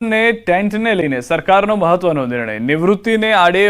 ને ટેન્ટને લઈને સરકારનો મહત્વનો નિર્ણય. નિવૃત્તિને આડે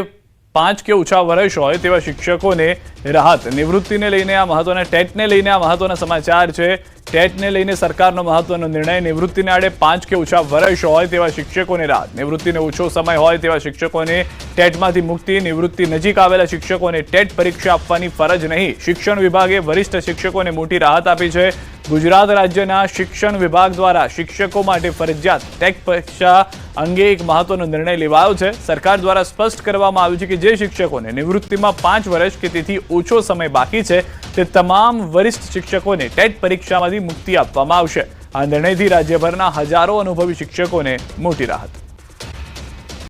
5 કે ઓછા વર્ષ હોય તેવા શિક્ષકોને રાહત. નિવૃત્તિને લઈને આ મહત્વના ટેટને લઈને આ મહત્વના સમાચાર છે. ટેટને લઈને સરકારનો મહત્વનો નિર્ણય. નિવૃત્તિને આડે 5 કે ઓછા વર્ષ હોય તેવા શિક્ષકોને રાહત. નિવૃત્તિને ઓછો સમય હોય તેવા શિક્ષકોને ટેટમાંથી મુક્તિ. નિવૃત્તિ નજીક આવેલા શિક્ષકોને ટેટ પરીક્ષા આપવાની ફરજ નહીં. શિક્ષણ વિભાગે વરિષ્ઠ શિક્ષકોને મોટી રાહત આપી છે. ગુજરાત રાજ્યના શિક્ષણ વિભાગ દ્વારા શિક્ષકો માટે ફરજિયાત ટેટ પરીક્ષા અંગે એક મહત્વનો નિર્ણય લેવાયો છે. સરકાર દ્વારા સ્પષ્ટ કરવામાં આવ્યું છે કે જે શિક્ષકોને નિવૃત્તિમાં 5 વર્ષ કે તેથી ઓછો સમય બાકી છે તે તમામ વરિષ્ઠ શિક્ષકોને ટેટ પરીક્ષામાંથી મુક્તિ આપવામાં આવશે. આ નિર્ણયથી રાજ્યભરના હજારો અનુભવી શિક્ષકોને મોટી રાહત.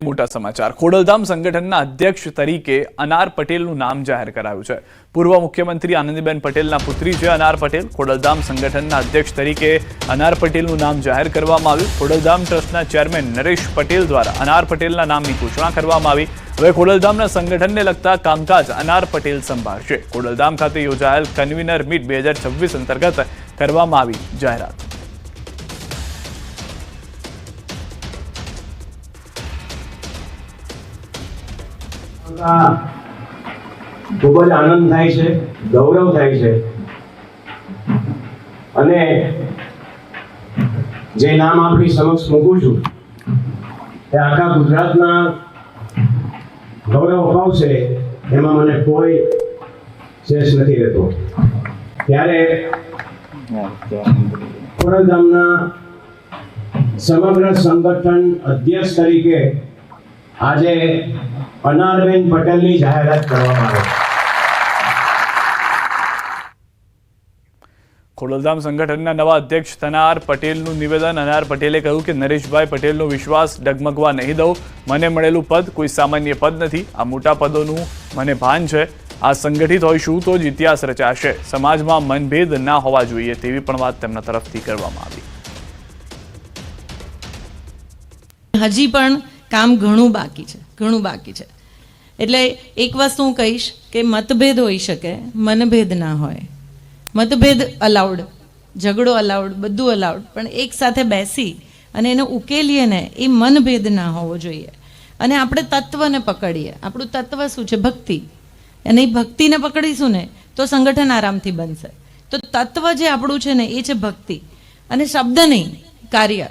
મોટા સમાચાર. ખોડલધામ સંગઠનના અધ્યક્ષ તરીકે અનાર પટેલનું નામ જાહેર કરાયું છે. પૂર્વ મુખ્યમંત્રી આનંદીબેન પટેલના પુત્રી છે અનાર પટેલ. ખોડલધામ સંગઠનના અધ્યક્ષ તરીકે અનાર પટેલનું નામ જાહેર કરવામાં આવ્યું. ખોડલધામ ટ્રસ્ટના ચેરમેન નરેશ પટેલ દ્વારા અનાર પટેલના નામની ઘોષણા કરવામાં આવી. હવે ખોડલધામના સંગઠનને લગતા કામકાજ અનાર પટેલ સંભાળશે. ખોડલધામ ખાતે યોજાયેલ કન્વીનર મીટ 2026 અંતર્ગત કરવામાં આવી જાહેરાત. ખૂબ જ આનંદ થાય છે, ગૌરવ થાય છે અને જે નામ આપણી સમક્ષ મૂકું છું એ આખા ગુજરાતના ગૌરવ અપાવશે એમાં મને કોઈ શેષ નથી રહેતો. ત્યારે ખોડલધામના સમગ્ર સંગઠન અધ્યક્ષ તરીકે આજે અનારબેન પટેલની જાહેરાત કરવામાં આવી. ખોડલધામ સંગઠનના નવા અધ્યક્ષ અનાર પટેલનું નિવેદન. અનાર પટેલે કહ્યું કે નરેશભાઈ પટેલનો વિશ્વાસ ડગમગવા નહીં દઉં. મને મળેલું પદ કોઈ સામાન્ય પદ નથી. આ મોટા પદોનું મને ભાન છે. આ સંગઠિત હોઈશું તો જ ઇતિહાસ રચાશે. સમાજમાં મનભેદ ના હોવા જોઈએ તેવી પણ વાત તેમના તરફથી કરવામાં આવી. હજી પણ કામ ઘણું બાકી છે. એટલે એક વસ્તુ હું કહીશ કે મતભેદ હોઈ શકે, મનભેદ ના હોય. મતભેદ અલાઉડ, ઝઘડો અલાઉડ, બધું અલાઉડ, પણ એક સાથે બેસી અને એને ઉકેલીએ ને એ મનભેદ ના હોવો જોઈએ. અને આપણે તત્વને પકડીએ. આપણું તત્વ શું છે? ભક્તિ. અને એ ભક્તિને પકડીશું ને તો સંગઠન આરામથી બનશે. તો તત્વ જે આપણું છે ને એ છે ભક્તિ. અને શબ્દ નહીં, કાર્ય.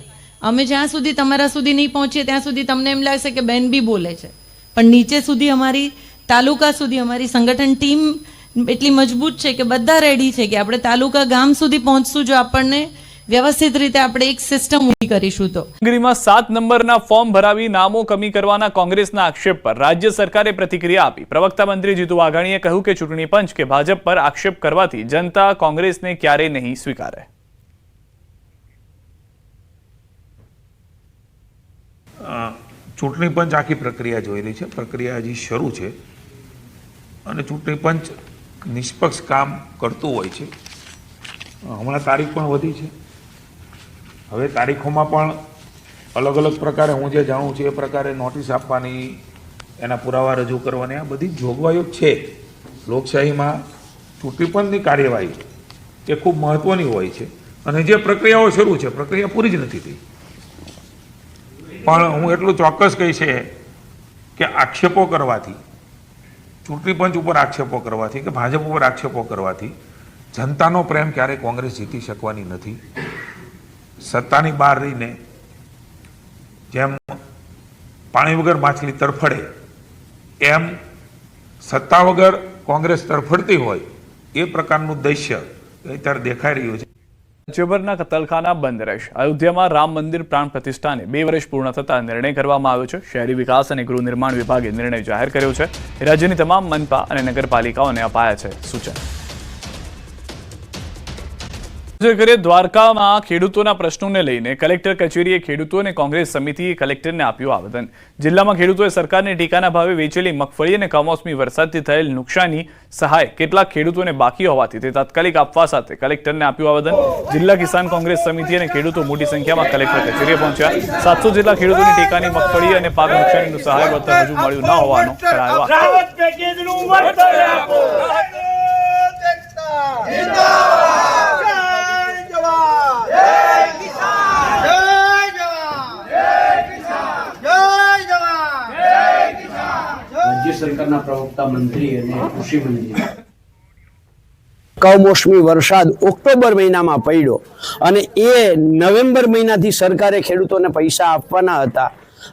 અમે જ્યાં સુધી તમારા સુધી નહીં પહોંચીએ ત્યાં સુધી તમને એમ લાગશે કે બેન બી બોલે છે, પણ નીચે સુધી અમારી તાલુકા સુધી અમારી સંગઠન ટીમ એટલી મજબૂત છે કે બધા રેડી છે કે આપણે તાલુકા ગામ સુધી પહોંચશું જો આપણને વ્યવસ્થિત રીતે આપણે એક સિસ્ટમ ઊભી કરીશું તો. કામગીરીમાં 7 નંબરના ફોર્મ ભરાવી નામો કમી કરવાના કોંગ્રેસના આક્ષેપ પર રાજ્ય સરકારે પ્રતિક્રિયા આપી. પ્રવક્તા મંત્રી જીતુ વાઘાણીએ કહ્યું કે ચૂંટણી પંચ કે ભાજપ પર આક્ષેપ કરવાથી જનતા કોંગ્રેસને ક્યારેય નહીં સ્વીકારે. ચૂંટણી પંચ આખી પ્રક્રિયા જોઈ રહી છે. પ્રક્રિયા હજી શરૂ છે અને ચૂંટણી પંચ નિષ્પક્ષ કામ કરતું હોય છે. હમણાં તારીખ પણ વધી છે. હવે તારીખોમાં પણ અલગ અલગ પ્રકારે હું જે જાણું છું એ પ્રકારે નોટિસ આપવાની, એના પુરાવા રજૂ કરવાની, આ બધી જોગવાઈઓ છે. લોકશાહીમાં ચૂંટણી પંચની કાર્યવાહી એ ખૂબ મહત્ત્વની હોય છે અને જે પ્રક્રિયાઓ શરૂ છે પ્રક્રિયા પૂરી જ નથી થઈ. પણ હું એટલું ચોક્કસ કહી છે કે આક્ષેપો કરવાથી, ચૂંટણી પંચ ઉપર આક્ષેપો કરવાથી કે ભાજપ ઉપર આક્ષેપો કરવાથી જનતાનો પ્રેમ ક્યારેય કોંગ્રેસ જીતી શકવાની નથી. સત્તાની બહાર રહીને જેમ પાણી વગર માછલી તરફડે એમ સત્તા વગર કોંગ્રેસ તરફડતી હોય એ પ્રકારનું દૃશ્ય અત્યારે દેખાઈ રહ્યું છે. રાજ્યભરના કતલખાના બંધ રહેશે. અયોધ્યામાં રામ મંદિર પ્રાણ પ્રતિષ્ઠાને 2 વર્ષ પૂર્ણ થતા નિર્ણય કરવામાં આવ્યો છે. શહેરી વિકાસ અને ગૃહ નિર્માણ વિભાગે નિર્ણય જાહેર કર્યો છે. રાજ્યની તમામ મનપા અને નગરપાલિકાઓને અપાયા છે સૂચન. દ્વારકામાં ખેડૂતોના પ્રશ્નોને લઈને કલેક્ટર કચેરીએ ખેડૂતો અને કોંગ્રેસ સમિતિએ કલેક્ટરને આપ્યું આવેદન. જિલ્લામાં ખેડૂતોએ સરકારને ટેકાના ભાવે વેચેલી મગફળી અને કમોસમી વરસાદથી થયેલ નુકસાની સહાય કેટલાક ખેડૂતોને બાકી હોવાથી તે તાત્કાલિક આપવા સાથે કલેક્ટરને આપ્યું આવેદન. જિલ્લા કિસાન કોંગ્રેસ સમિતિ અને ખેડૂતો મોટી સંખ્યામાં કલેક્ટર કચેરીએ પહોંચ્યા. 700 જેટલા ખેડૂતોની ટેકાની મગફળી અને પાક નુકસાનીનું સહાય વળતર હજુ મળ્યું ન હોવાનો જણાવ્યો. સરકારના પ્રવક્તા મંત્રી અને કૃષિ મંત્રી કમોસમી વરસાદ ઓક્ટોબર મહિનામાં પડ્યો અને એ નવેમ્બર મહિનાથી સરકારે ખેડૂતોને પૈસા આપવાના હતા.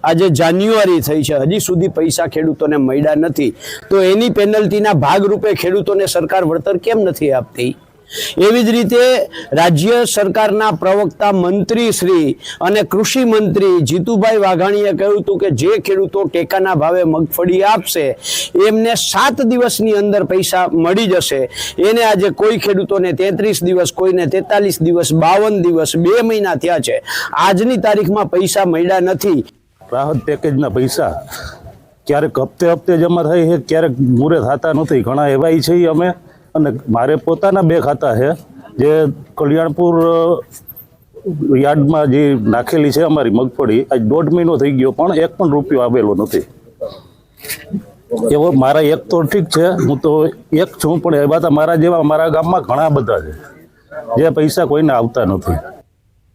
આજે જાન્યુઆરી થઈ છે, હજી સુધી પૈસા ખેડૂતોને મળ્યા નથી. તો એની પેનલ્ટીના ભાગરૂપે ખેડૂતોને સરકાર વળતર કેમ નથી આપતી? એવી જ રીતે રાજ્ય સરકારના પ્રવક્તા મંત્રી શ્રી અને કૃષિ મંત્રી જીતુભાઈ વાઘાણીએ કહ્યું હતું કે જે ખેડૂતો ટેકાના ભાવે મગફળી આપશે એમને 7 દિવસની અંદર પૈસા મળી જશે. એને આજે કોઈ ખેડૂતોને 33 દિવસ, કોઈને 43 દિવસ, 52 દિવસ, 2 મહિના થયા છે. આજની તારીખમાં પૈસા મળ્યા નથી. રાહત પેકેજના પૈસા ક્યારેક હપ્તે જમા થાય છે, ક્યારેક મૂરે થતા નથી. ઘણા એવાય છે અમે, અને મારે પોતાના 2 ખાતા છે જે કલ્યાણપુર યાર્ડમાં જે નાખેલી છે અમારી મગફળી. આજ 1.5 મહિનો થઈ ગયો પણ 1 પણ રૂપિયો આવેલો નથી. એવો મારા એક તો ઠીક છે, હું તો એક છું, પણ એવા તો મારા જેવા મારા ગામમાં ઘણા બધા છે જે પૈસા કોઈને આવતા નથી.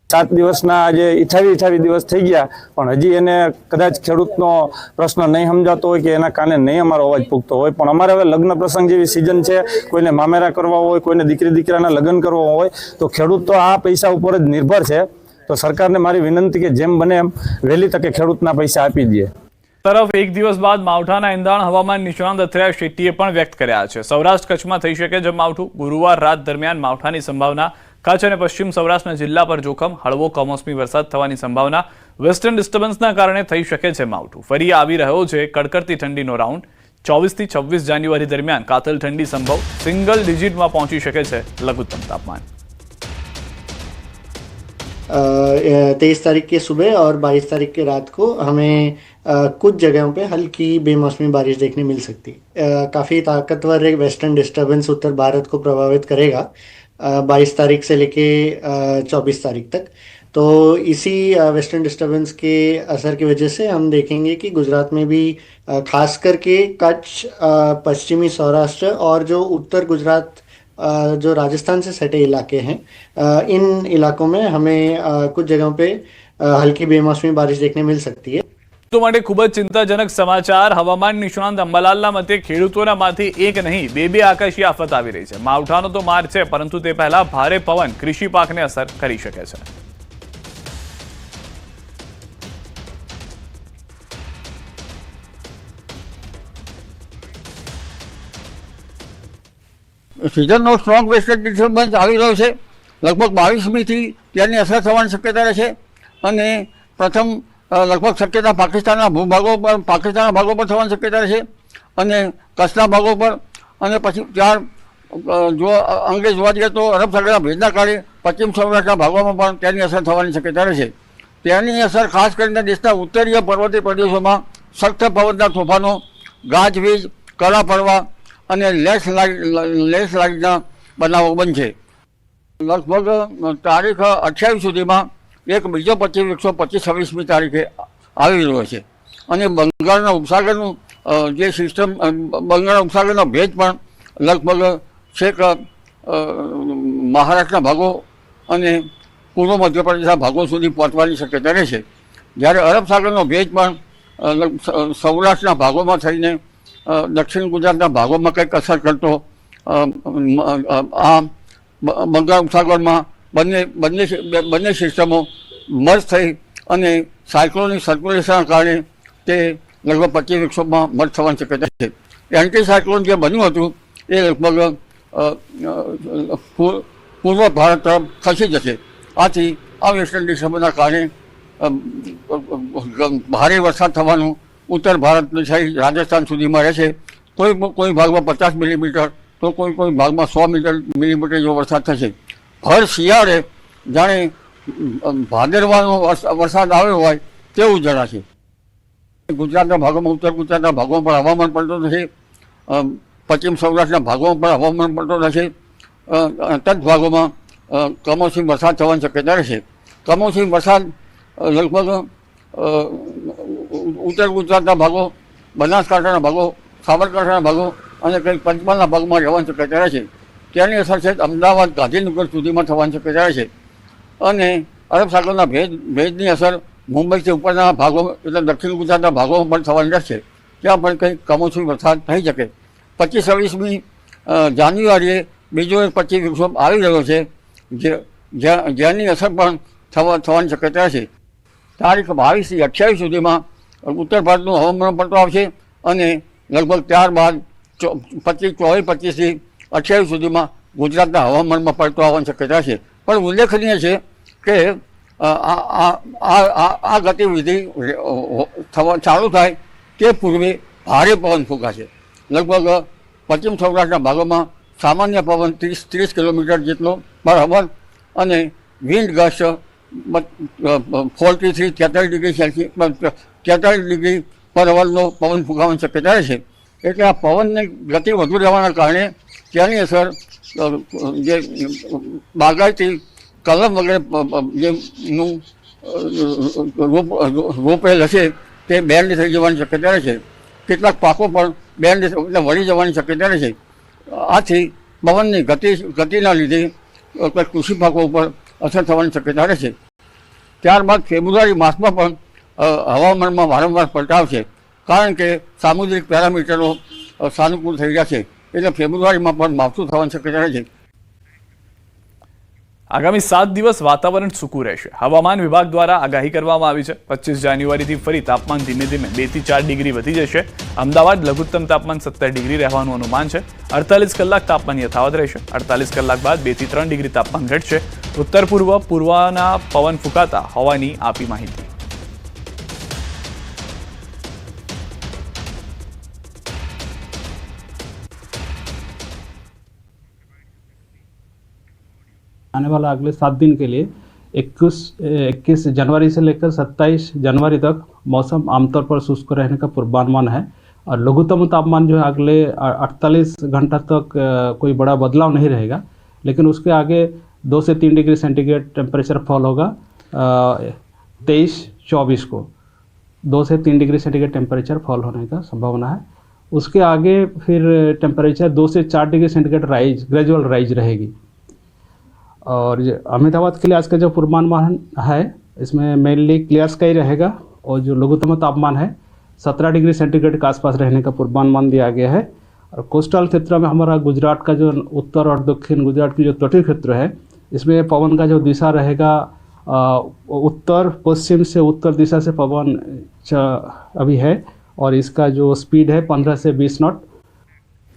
7 દિવસના આજે 28 દિવસ થઈ ગયા પણ હજી એને કદાચ ખેડૂતનો પ્રશ્ન નહીં સમજાતો હોય કે એના કાને નહીં અમારો અવાજ પૂગતો હોય. પણ અમારે હવે લગ્ન પ્રસંગ જેવી સિઝન છે, કોઈને મામેરા કરવા હોય, કોઈને દીકરાના લગ્ન કરવા હોય, તો ખેડૂત તો આ પૈસા ઉપર જ નિર્ભર છે. તો સરકારને મારી વિનંતી કે જેમ બને એમ વહેલી તકે ખેડૂતના પૈસા આપી દે. તરફ એક દિવસ બાદ માવઠાના એંધાણ હવામાન નિષ્ણાંત અથર્યા શેટ્ટીએ પણ વ્યક્ત કર્યા છે. સૌરાષ્ટ્ર કચ્છમાં થઈ શકે છે માવઠું. ગુરુવાર રાત દરમિયાન માવઠાની સંભાવના. કચ્છ અને પશ્ચિમ સૌરાષ્ટ્રના જિલ્લા પર જોખમ. હળવો કમોસમી વરસાદ થવાની સંભાવના. વેસ્ટર્ન ડિસ્ટર્બન્સના કારણે થઈ શકે છે માવઠું. ફરી આવી રહ્યો છે કડકડતી ઠંડીનો રાઉન્ડ. 24 થી 26 જાન્યુઆરી દરમિયાન કાતલ ઠંડી સંભવ. સિંગલ ડિજિટમાં પહોંચી શકે છે લઘુત્તમ તાપમાન. 23 तारीख की सुबह और 22 तारीख की रात को हमें कुछ जगहों पे हल्की बेमौसमी बारिश देखने मिल सकती है. काफ़ी ताकतवर एक वेस्टर्न डिस्टर्बेंस उत्तर भारत को प्रभावित करेगा 22 तारीख से लेके 24 तारीख तक. तो इसी वेस्टर्न डिस्टर्बेंस के असर की वजह से हम देखेंगे कि गुजरात में भी खास करके कच्छ, पश्चिमी सौराष्ट्र और जो उत्तर गुजरात जो राजस्थान से सटे इलाके हैं, इन इलाकों में हमें कुछ जगहों पे हल्की बेमौसमी बारिश देखने मिल सकती है. તો માટે ખૂબ જ ચિંતાજનક સમાચાર. હવામાન નિષ્ણાંત અંબાલાલના મતે ખેડૂતોના માંથી એક નહીં 2 આકાશી આફત આવી રહી છે. માવઠાનો તો માર છે, પરંતુ તે પહેલા ભારે પવન કૃષિ પાકને અસર કરી શકે છે. સિઝનનો સ્ટ્રોંગ વેસ્ટર્ન ડિસ્ટર્બન્સ આવી રહ્યો છે. લગભગ 22મીથી તેની અસર થવાની શક્યતા રહેશે અને પ્રથમ લગભગ શક્યતા પાકિસ્તાનના ભાગો પર થવાની શક્યતા રહેશે અને કચ્છના ભાગો પર, અને પછી ત્યાર જો અંગે જોવા જઈએ તો અરબ સાગરના ભેજના કારણે પશ્ચિમ સૌરાષ્ટ્રના ભાગોમાં પણ તેની અસર થવાની શક્યતા રહેશે. તેની અસર ખાસ કરીને દેશના ઉત્તરીય પર્વતીય પ્રદેશોમાં સખ્ત પવનના તોફાનો, ગાજવીજ, કરા પડવા અને લેન્ડસ્લાઇડના બનાવો બનશે. લગભગ તારીખ 28 સુધીમાં એક બીજો 126મી તારીખે આવી રહ્યો છે અને બંગાળના ઉપસાગરનું જે સિસ્ટમ, બંગાળના ઉપસાગરનો ભેજ પણ લગભગ છેક મહારાષ્ટ્રના ભાગો અને પૂર્વ મધ્યપ્રદેશના ભાગો સુધી પહોંચવાની શક્યતા રહેશે. જ્યારે અરબ સાગરનો ભેજ પણ સૌરાષ્ટ્રના ભાગોમાં થઈને દક્ષિણ ગુજરાતના ભાગોમાં કંઈક અસર કરતો આ બંગાળ ઉપસાગરમાં બંને સિસ્ટમો મર્જ થઈ અને સાયક્લોનિક સર્ક્યુલેશનના કારણે તે લગભગ 2500માં મર્જ થવાની શક્યતા છે. એન્ટી સાયક્લોન જે બન્યું હતું એ લગભગ પૂર્વ ભારત તરફ ખસી જશે. આથી આ વેસ્ટર્ન ડિસ્ટર્બન્સના કારણે ભારે વરસાદ થવાનું ઉત્તર ભારતની સાઈડ રાજસ્થાન સુધીમાં રહેશે. કોઈ ભાગમાં 50 મિલીમીટર તો કોઈ ભાગમાં 100 મિલીમીટર જેવો વરસાદ થશે. હર શિયાળે જાણે ભાદરવાનો વરસાદ આવ્યો હોય તેવું જણાશે. ગુજરાતના ભાગોમાં, ઉત્તર ગુજરાતના ભાગોમાં પણ હવામાન પલટો થશે. પશ્ચિમ સૌરાષ્ટ્રના ભાગોમાં પણ હવામાન પલટો થશે. તટ ભાગોમાં કમોસમી વરસાદ થવાની શક્યતા રહેશે. કમોસમી વરસાદ લગભગ ઉત્તર ગુજરાતના ભાગો, બનાસકાંઠાના ભાગો, સાબરકાંઠાના ભાગો અને કંઈક પંચમહાલના ભાગમાં રહેવાની શક્યતા રહેશે. તેની અસર છે અમદાવાદ, ગાંધીનગર સુધીમાં થવાની શક્યતા રહેશે. અને અરબ સાગરના ભેજની અસર મુંબઈથી ઉપરના ભાગો એટલે દક્ષિણ ગુજરાતના ભાગોમાં પણ થવાની રહેશે. ત્યાં પણ કંઈક કમોસમી વરસાદ થઈ શકે. 25-26મી જાન્યુઆરીએ બીજો એક 25 વિક્ષોભ આવી રહ્યો છે, જેની અસર પણ થવાની શક્યતા છે. તારીખ 22 થી 28 સુધીમાં ઉત્તર ભારતનું હવામાન પલટો આવશે અને લગભગ ત્યારબાદ 24-25 થી 28 સુધીમાં ગુજરાતના હવામાનમાં પલટો આવવાની શક્યતા છે. પણ ઉલ્લેખનીય છે કે આ ગતિવિધિ ચાલુ થાય તે પૂર્વે ભારે પવન ફૂંકાશે. લગભગ પશ્ચિમ સૌરાષ્ટ્રના ભાગોમાં સામાન્ય પવન 30 કિલોમીટર જેટલો પર અવર અને વિન્ડ ગસ્ટ 43 થી 43 ડિગ્રી સેલ્સિયસ 43 ડિગ્રી પર અવરનો પવન ફૂંકાવાની શક્યતા રહેશે. એટલે આ પવનની ગતિ વધુ રહેવાના કારણે તેની અસર જે બાગાયતી કલમ વગેરે જેનું રોપેલ હશે તે બેન્ડ થઈ જવાની શક્યતા રહેશે. કેટલાક પાકો પણ બેન્ડ વળી જવાની શક્યતા રહેશે. આથી પવનની ગતિના લીધે કૃષિ પાકો ઉપર અસર થવાની શક્યતા રહેશે. ત્યારબાદ ફેબ્રુઆરી માસમાં પણ હવામાનમાં વારંવાર પલટાવ છે, કારણ કે સામુદ્રિક પેરામીટરો સાનુકૂળ થઈ રહ્યા છે. એટલે ફેબ્રુઆરીમાં પણ માવઠું થવાની શક્યતા રહે છે. આગામી 7 દિવસ વાતાવરણ સૂકું રહેશે. હવામાન વિભાગ દ્વારા આગાહી કરવામાં આવી છે. 25 જાન્યુઆરીથી ફરી તાપમાન ધીમે ધીમે 2 થી 4 ડિગ્રી વધી જશે. અમદાવાદ લઘુત્તમ તાપમાન 17 ડિગ્રી રહેવાનું અનુમાન છે. 48 કલાક તાપમાન યથાવત રહેશે. 48 કલાક બાદ 2 થી 3 ડિગ્રી તાપમાન ઘટશે. ઉત્તર પૂર્વના પવન ફૂંકાતા હોવાની આપી માહિતી. आने वाला अगले 7 दिन के लिए 21 जनवरी से लेकर 27 जनवरी तक मौसम आमतौर पर शुष्क रहने का पूर्वानुमान है और लघुत्तम तापमान जो है अगले 48 घंटा तक कोई बड़ा बदलाव नहीं रहेगा, लेकिन उसके आगे 2 से 3 डिग्री सेंटीग्रेड टेम्परेचर फॉल होगा 23-24 को 2 से 3 डिग्री सेंटीग्रेड टेम्परेचर फॉल होने का संभावना है. उसके आगे फिर टेम्परेचर 2 से 4 डिग्री सेंटीग्रेड ग्रेजुअल राइज रहेगी. और अहमदाबाद के लिए आज का जो पूर्वानुमान है इसमें मेनली क्लियर स्काई रहेगा और जो लघुत्तम तापमान है 17 डिग्री सेंटीग्रेड के आसपास रहने का पूर्वानुमान दिया गया है. और कोस्टल क्षेत्र में हमारा गुजरात का जो उत्तर और दक्षिण गुजरात की जो तटीय क्षेत्र है इसमें पवन का जो दिशा रहेगा उत्तर पश्चिम से उत्तर दिशा से पवन अभी है और इसका जो स्पीड है 15 से 20 नॉट